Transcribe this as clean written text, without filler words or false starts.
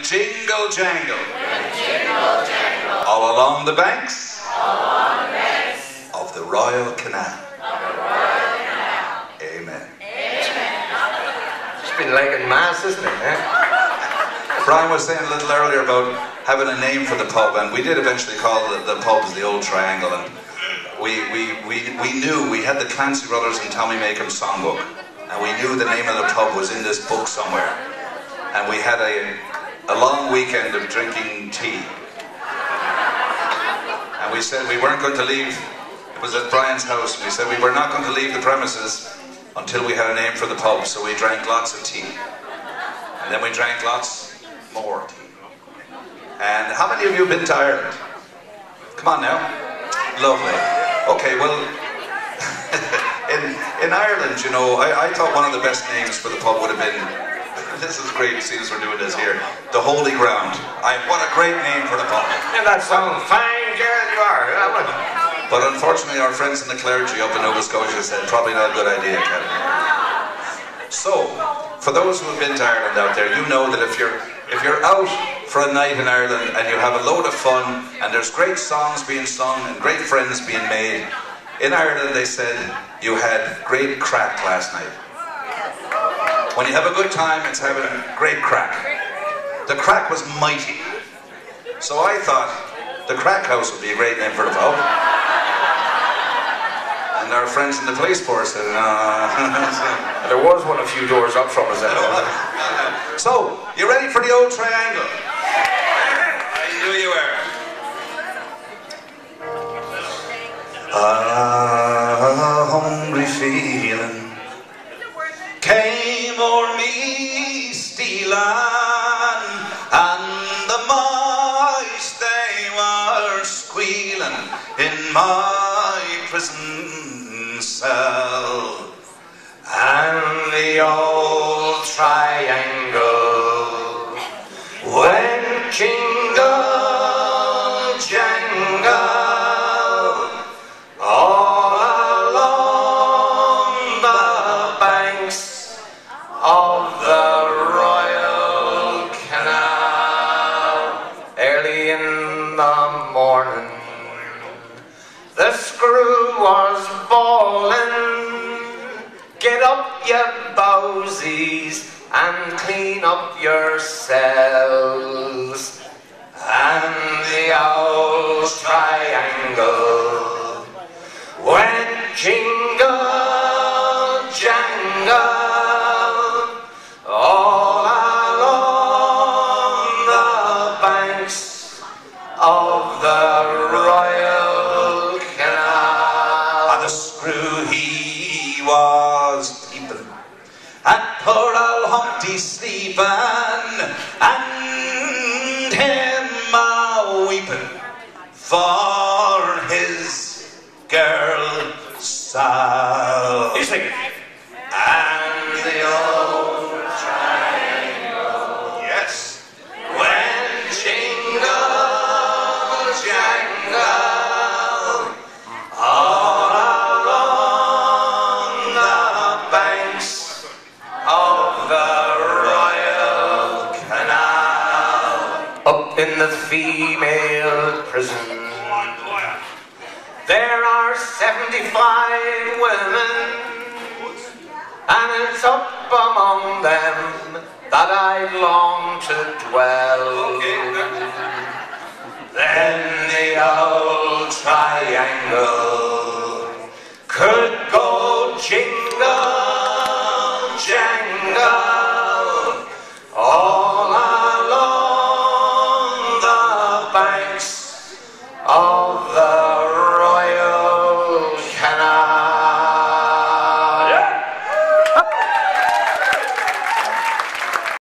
jingle jangle, jingle jangle, all along the banks, of the Royal Canal. Amen. It's been like in mass, isn't it? Eh? Brian was saying a little earlier about having a name for the pub, and we did eventually call the pub the Old Triangle, and we knew we had the Clancy Brothers and Tommy Makem songbook, and we knew the name of the pub was in this book somewhere, and we had a long weekend of drinking tea, and we said we weren't going to leave. It was at Brian's house. We said we were not going to leave the premises until we had a name for the pub, so we drank lots of tea, and then we drank lots more tea. And how many of you have been to Ireland? Come on now. Lovely. Okay, well, in Ireland, you know, I thought one of the best names for the pub would have been, this is great, seeing as we're doing this here, the Holy Ground. What a great name for the pub. And that song, fine girl you are. But unfortunately, our friends in the clergy up in Nova Scotia said, probably not a good idea, Kevin. So, for those who have been to Ireland out there, you know that if you're out for a night in Ireland and you have a load of fun and there's great songs being sung and great friends being made, in Ireland they said you had great crack last night. When you have a good time, it's having a great crack. The crack was mighty. So I thought the Crack House would be a great name for the pub. And our friends in the police force said, There was one a few doors up from us. So, you ready for the Old Triangle? I knew you were. A hungry feeling came o'er me stealing, and the mice they were squealing in my prison cell. And the Old Triangle went jingle jangle all along the banks of the Royal Canal. Early in the morning, the screw was bawling. Get up, you bowsies, and clean up yourselves. And the Old Triangle went jingle jangle all along the banks of the Royal Canal. And the screw he was peeping at poor old Humpty sleeping, and him a-weeping for his girl Sal. You sing it. And the Old Triangle, yes, went jingle jangle all along the banks of the Royal Canal. Up in the female prison, there are 75 women, and it's up among them that I long to dwell. Then the Old Triangle